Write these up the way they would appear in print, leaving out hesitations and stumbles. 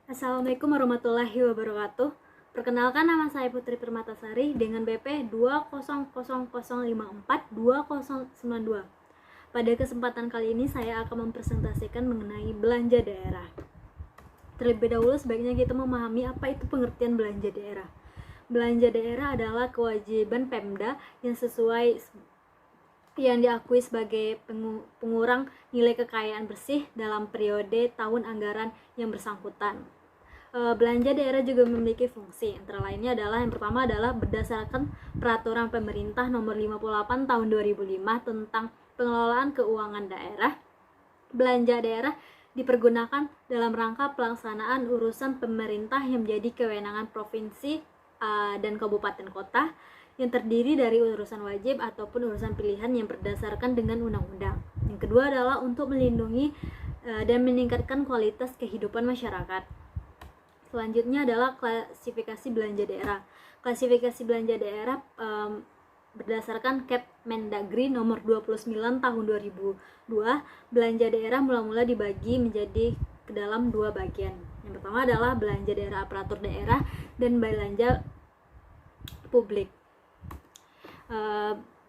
Assalamualaikum warahmatullahi wabarakatuh. Perkenalkan, nama saya Putri Permatasari dengan BP 20005420092. Pada kesempatan kali ini saya akan mempresentasikan mengenai belanja daerah. Terlebih dahulu sebaiknya kita memahami apa itu pengertian belanja daerah. Belanja daerah adalah kewajiban Pemda yang diakui sebagai pengurang nilai kekayaan bersih dalam periode tahun anggaran yang bersangkutan. Belanja daerah juga memiliki fungsi, antara lainnya adalah yang pertama adalah berdasarkan peraturan pemerintah nomor 58 tahun 2005 tentang pengelolaan keuangan daerah. Belanja daerah dipergunakan dalam rangka pelaksanaan urusan pemerintah yang menjadi kewenangan provinsi dan kabupaten kota, yang terdiri dari urusan wajib ataupun urusan pilihan yang berdasarkan dengan undang-undang. Yang kedua adalah untuk melindungi dan meningkatkan kualitas kehidupan masyarakat. Selanjutnya adalah klasifikasi belanja daerah. Klasifikasi belanja daerah berdasarkan Kepmendagri nomor 29 tahun 2002, belanja daerah mula-mula dibagi menjadi ke dalam dua bagian. Yang pertama adalah belanja daerah aparatur daerah dan belanja publik.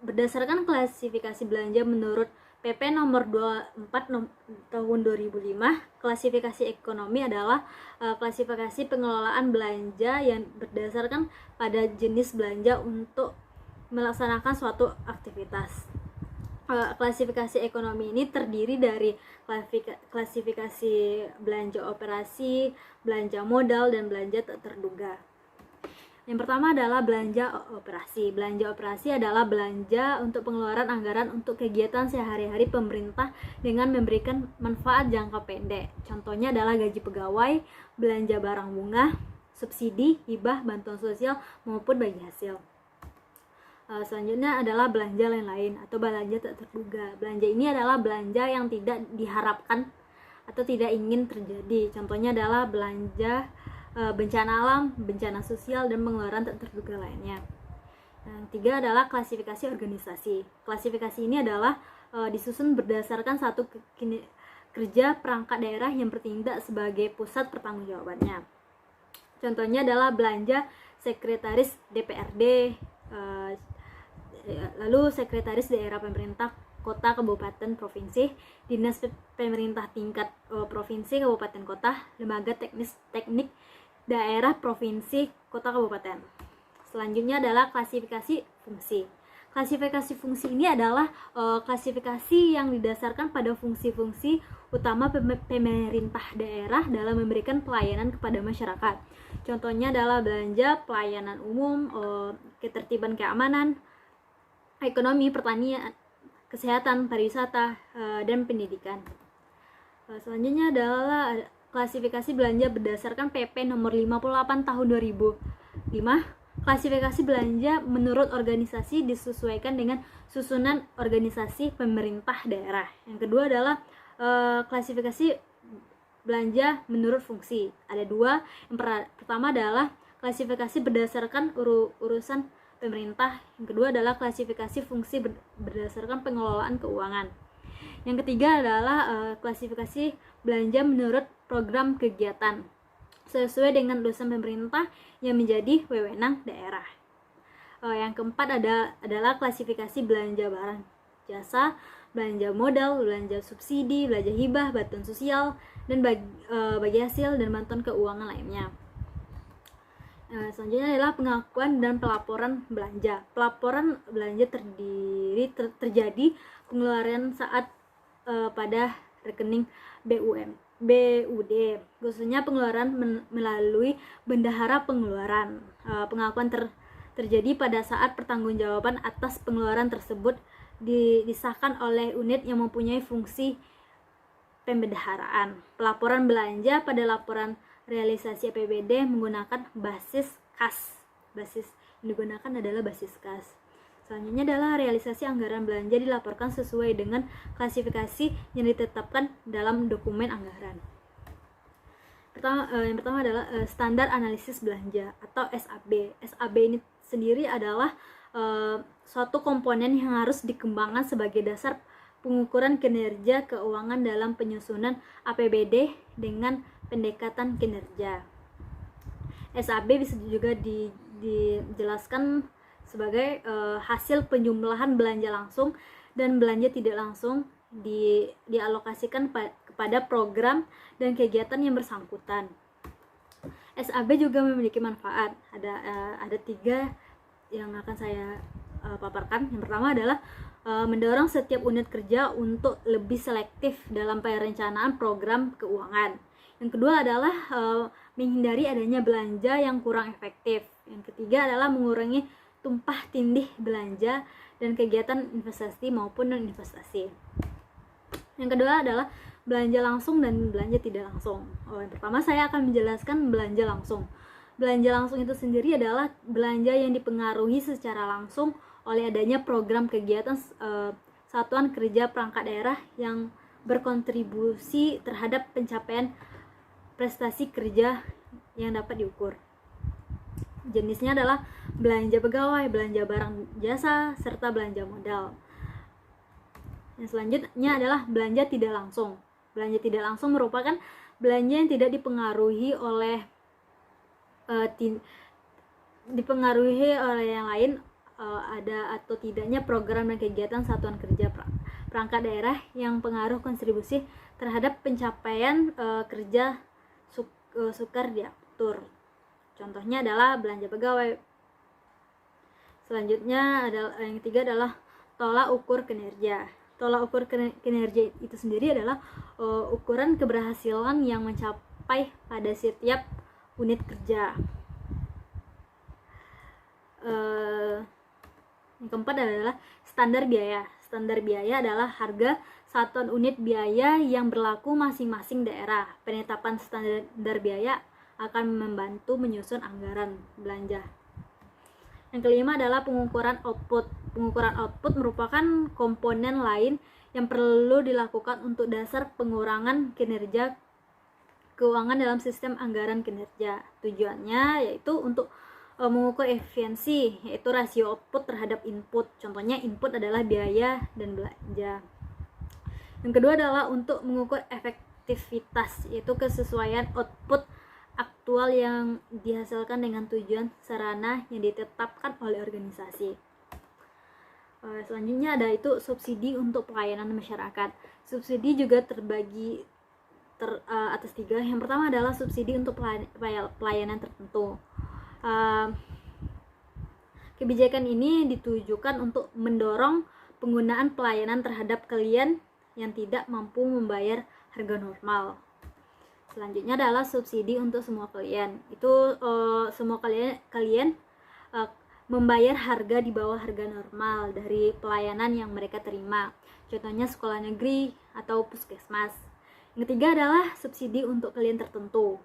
Berdasarkan klasifikasi belanja menurut PP nomor 24 tahun 2005, klasifikasi ekonomi adalah klasifikasi pengelolaan belanja yang berdasarkan pada jenis belanja untuk melaksanakan suatu aktivitas. Klasifikasi ekonomi ini terdiri dari klasifikasi belanja operasi, belanja modal, dan belanja tak terduga. Yang pertama adalah belanja operasi. Belanja operasi adalah belanja untuk pengeluaran anggaran untuk kegiatan sehari-hari pemerintah dengan memberikan manfaat jangka pendek. Contohnya adalah gaji pegawai, belanja barang bunga, subsidi, hibah, bantuan sosial, maupun bagi hasil. Selanjutnya adalah belanja lain-lain atau belanja tak terduga. Belanja ini adalah belanja yang tidak diharapkan atau tidak ingin terjadi. Contohnya adalah belanja bencana alam, bencana sosial, dan pengeluaran tak terduga lainnya. Yang tiga adalah klasifikasi organisasi. Klasifikasi ini adalah disusun berdasarkan satu kerja perangkat daerah yang bertindak sebagai pusat pertanggungjawabannya. Contohnya adalah belanja sekretaris DPRD, lalu sekretaris daerah pemerintah kota, kabupaten, provinsi, dinas pemerintah tingkat provinsi, kabupaten, kota, lembaga teknik daerah, provinsi, kota, kabupaten. Selanjutnya adalah klasifikasi fungsi. Klasifikasi fungsi ini adalah klasifikasi yang didasarkan pada fungsi-fungsi utama pemerintah daerah dalam memberikan pelayanan kepada masyarakat. Contohnya adalah belanja pelayanan umum, ketertiban keamanan, ekonomi, pertanian, kesehatan, pariwisata, dan pendidikan. Selanjutnya adalah klasifikasi belanja berdasarkan PP nomor 58 tahun 2005. Klasifikasi belanja menurut organisasi disesuaikan dengan susunan organisasi pemerintah daerah. Yang kedua adalah klasifikasi belanja menurut fungsi. Ada dua. Yang pertama adalah klasifikasi berdasarkan urusan pemerintah. Yang kedua adalah klasifikasi fungsi berdasarkan pengelolaan keuangan. Yang ketiga adalah klasifikasi belanja menurut program kegiatan sesuai dengan urusan pemerintah yang menjadi wewenang daerah. Yang keempat adalah klasifikasi belanja barang jasa, belanja modal, belanja subsidi, belanja hibah, bantuan sosial, dan bagi hasil dan bantuan keuangan lainnya. Selanjutnya adalah pengakuan dan pelaporan belanja. Pelaporan belanja terjadi pengeluaran saat pada rekening BUD, khususnya pengeluaran melalui bendahara pengeluaran. Pengakuan terjadi pada saat pertanggungjawaban atas pengeluaran tersebut disahkan oleh unit yang mempunyai fungsi pembendaharaan. Pelaporan belanja pada laporan realisasi APBD menggunakan basis kas. Basis yang digunakan adalah basis kas. Selanjutnya adalah realisasi anggaran belanja dilaporkan sesuai dengan klasifikasi yang ditetapkan dalam dokumen anggaran. Yang pertama adalah standar analisis belanja atau SAB. SAB ini sendiri adalah suatu komponen yang harus dikembangkan sebagai dasar pengukuran kinerja keuangan dalam penyusunan APBD dengan pendekatan kinerja. SAB bisa juga dijelaskan sebagai hasil penjumlahan belanja langsung dan belanja tidak langsung dialokasikan kepada program dan kegiatan yang bersangkutan. SAB juga memiliki manfaat. Ada 3 yang akan saya paparkan. Yang pertama adalah mendorong setiap unit kerja untuk lebih selektif dalam perencanaan program keuangan. Yang kedua adalah menghindari adanya belanja yang kurang efektif. Yang ketiga adalah mengurangi tumpah tindih belanja dan kegiatan investasi maupun non investasi. Yang kedua adalah belanja langsung dan belanja tidak langsung. Yang pertama saya akan menjelaskan belanja langsung. Belanja langsung itu sendiri adalah belanja yang dipengaruhi secara langsung oleh adanya program kegiatan satuan kerja perangkat daerah yang berkontribusi terhadap pencapaian prestasi kerja yang dapat diukur. Jenisnya adalah belanja pegawai, belanja barang jasa, serta belanja modal. Yang selanjutnya adalah belanja tidak langsung. Belanja tidak langsung merupakan belanja yang tidak dipengaruhi oleh yang lain, ada atau tidaknya program dan kegiatan satuan kerja perangkat daerah yang pengaruh kontribusi terhadap pencapaian kerja sukar diatur. Contohnya adalah belanja pegawai. Selanjutnya adalah yang ketiga adalah tolak ukur kinerja. Tolak ukur kinerja itu sendiri adalah ukuran keberhasilan yang mencapai pada setiap unit kerja. Yang keempat adalah standar biaya. Standar biaya adalah harga satuan unit biaya yang berlaku masing-masing daerah. Penetapan standar biaya akan membantu menyusun anggaran belanja. Yang kelima adalah pengukuran output. Pengukuran output merupakan komponen lain yang perlu dilakukan untuk dasar pengurangan kinerja keuangan dalam sistem anggaran kinerja. Tujuannya yaitu untuk mengukur efisiensi, yaitu rasio output terhadap input. Contohnya input adalah biaya dan belanja. Yang kedua adalah untuk mengukur efektivitas, yaitu kesesuaian output aktual yang dihasilkan dengan tujuan sarana yang ditetapkan oleh organisasi. Selanjutnya ada itu subsidi untuk pelayanan masyarakat. Subsidi juga terbagi atas 3. Yang pertama adalah subsidi untuk pelayanan tertentu. Kebijakan ini ditujukan untuk mendorong penggunaan pelayanan terhadap klien yang tidak mampu membayar harga normal. Selanjutnya adalah subsidi untuk semua klien. Itu semua klien membayar harga di bawah harga normal dari pelayanan yang mereka terima. Contohnya sekolah negeri atau puskesmas. Yang ketiga adalah subsidi untuk klien tertentu.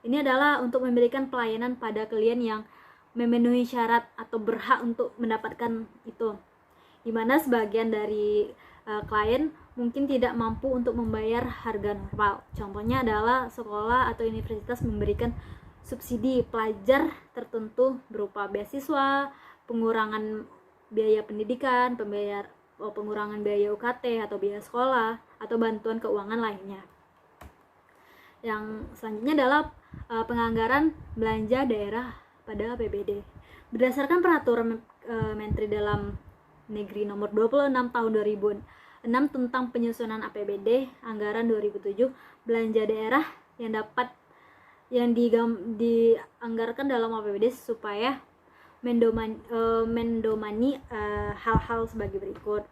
Ini adalah untuk memberikan pelayanan pada klien yang memenuhi syarat atau berhak untuk mendapatkan itu, di mana sebagian dari klien mungkin tidak mampu untuk membayar harga normal. Contohnya adalah sekolah atau universitas memberikan subsidi pelajar tertentu berupa beasiswa, pengurangan biaya pendidikan, pengurangan biaya UKT atau biaya sekolah, atau bantuan keuangan lainnya. Yang selanjutnya adalah penganggaran belanja daerah pada APBD. Berdasarkan peraturan Menteri Dalam Negeri nomor 26 tahun 2006 tentang penyusunan APBD anggaran 2007, belanja daerah yang dianggarkan dalam APBD supaya mendomani hal-hal sebagai berikut.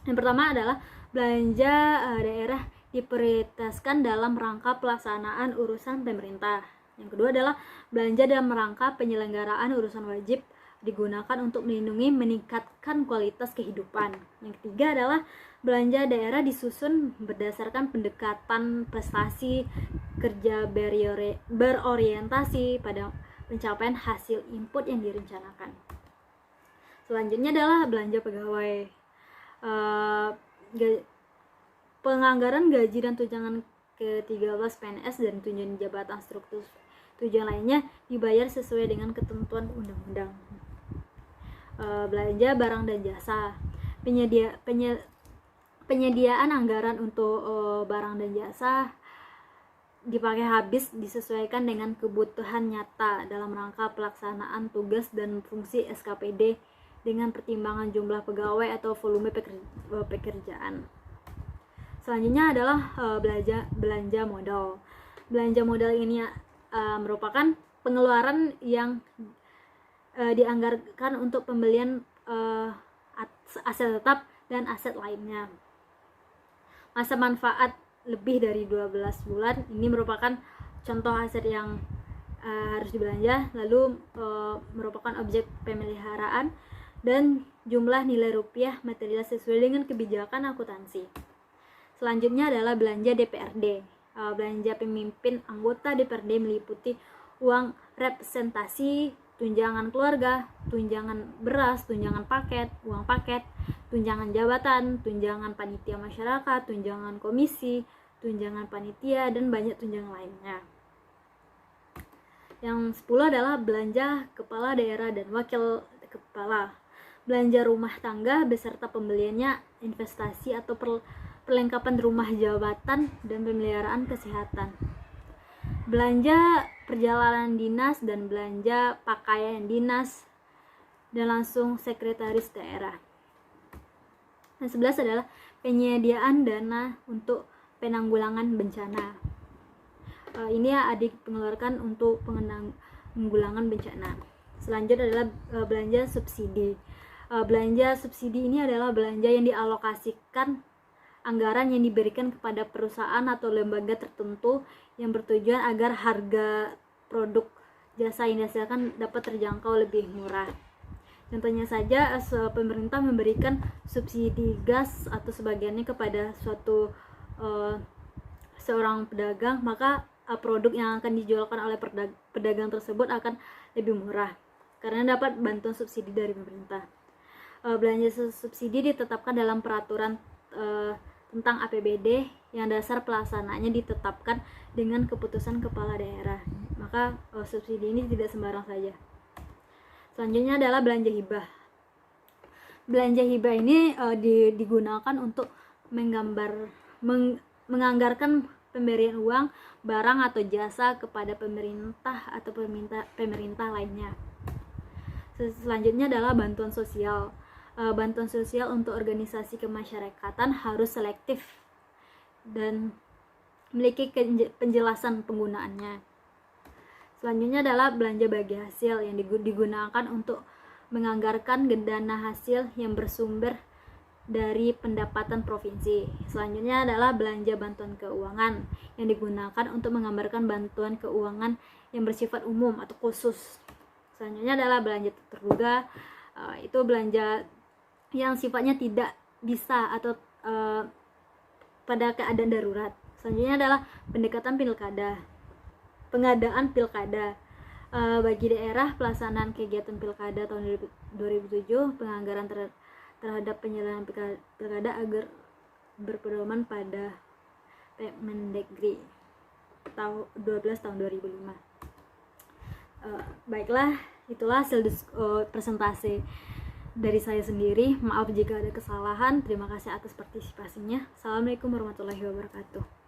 Yang pertama adalah belanja daerah diprioritaskan dalam rangka pelaksanaan urusan pemerintah. Yang kedua adalah belanja dalam rangka penyelenggaraan urusan wajib digunakan untuk meningkatkan kualitas kehidupan. Yang ketiga adalah belanja daerah disusun berdasarkan pendekatan prestasi kerja berorientasi pada pencapaian hasil input yang direncanakan. Selanjutnya adalah belanja pegawai. Penganggaran gaji dan tunjangan ke-13 PNS dan tunjangan jabatan struktur tujuan lainnya dibayar sesuai dengan ketentuan undang-undang. Belanja barang dan jasa. Penyediaan anggaran untuk barang dan jasa dipakai habis disesuaikan dengan kebutuhan nyata dalam rangka pelaksanaan tugas dan fungsi SKPD dengan pertimbangan jumlah pegawai atau volume pekerjaan. Selanjutnya adalah belanja modal. Belanja modal ini merupakan pengeluaran yang dianggarkan untuk pembelian aset tetap dan aset lainnya. Masa manfaat lebih dari 12 bulan ini merupakan contoh aset yang harus dibelanja, lalu merupakan objek pemeliharaan dan jumlah nilai rupiah material sesuai dengan kebijakan akuntansi. Selanjutnya adalah belanja DPRD. Belanja pemimpin anggota DPRD meliputi uang representasi, tunjangan keluarga, tunjangan beras, tunjangan paket, uang paket, tunjangan jabatan, tunjangan panitia masyarakat, tunjangan komisi, tunjangan panitia, dan banyak tunjangan lainnya. Yang 10 adalah belanja kepala daerah dan wakil kepala. Belanja rumah tangga beserta pembeliannya, investasi atau perlengkapan rumah jabatan dan pemeliharaan kesehatan. Belanja perjalanan dinas dan belanja pakaian dinas dan langsung sekretaris daerah. Yang 11 adalah penyediaan dana untuk penanggulangan bencana. Ini pengeluarkan untuk penanggulangan bencana. Selanjutnya adalah belanja subsidi. Belanja subsidi ini adalah belanja yang dialokasikan anggaran yang diberikan kepada perusahaan atau lembaga tertentu yang bertujuan agar harga produk jasa yang dihasilkan dapat terjangkau lebih murah. Contohnya saja, pemerintah memberikan subsidi gas atau sebagiannya kepada seorang pedagang, maka produk yang akan dijualkan oleh pedagang tersebut akan lebih murah karena dapat bantuan subsidi dari pemerintah. Belanja subsidi ditetapkan dalam peraturan tentang APBD yang dasar pelaksanaannya ditetapkan dengan keputusan kepala daerah. Maka subsidi ini tidak sembarang saja. Selanjutnya adalah belanja hibah. Belanja hibah ini digunakan untuk menganggarkan pemberian uang, barang atau jasa kepada pemerintah atau pemerintah lainnya. Selanjutnya adalah bantuan sosial. Bantuan sosial untuk organisasi kemasyarakatan harus selektif dan memiliki penjelasan penggunaannya. Selanjutnya adalah belanja bagi hasil yang digunakan untuk menganggarkan dana hasil yang bersumber dari pendapatan provinsi. Selanjutnya adalah belanja bantuan keuangan yang digunakan untuk menggambarkan bantuan keuangan yang bersifat umum atau khusus. Selanjutnya adalah belanja terduga. Itu belanja yang sifatnya tidak bisa atau pada keadaan darurat. Selanjutnya adalah pengadaan pilkada. Bagi daerah, pelaksanaan kegiatan pilkada tahun 2007, penganggaran terhadap penyelenggaraan pilkada agar berpedoman pada Mendagri 12 tahun 2005. Baiklah, itulah hasil presentasi dari saya sendiri. Maaf jika ada kesalahan. Terima kasih atas partisipasinya. Assalamualaikum warahmatullahi wabarakatuh.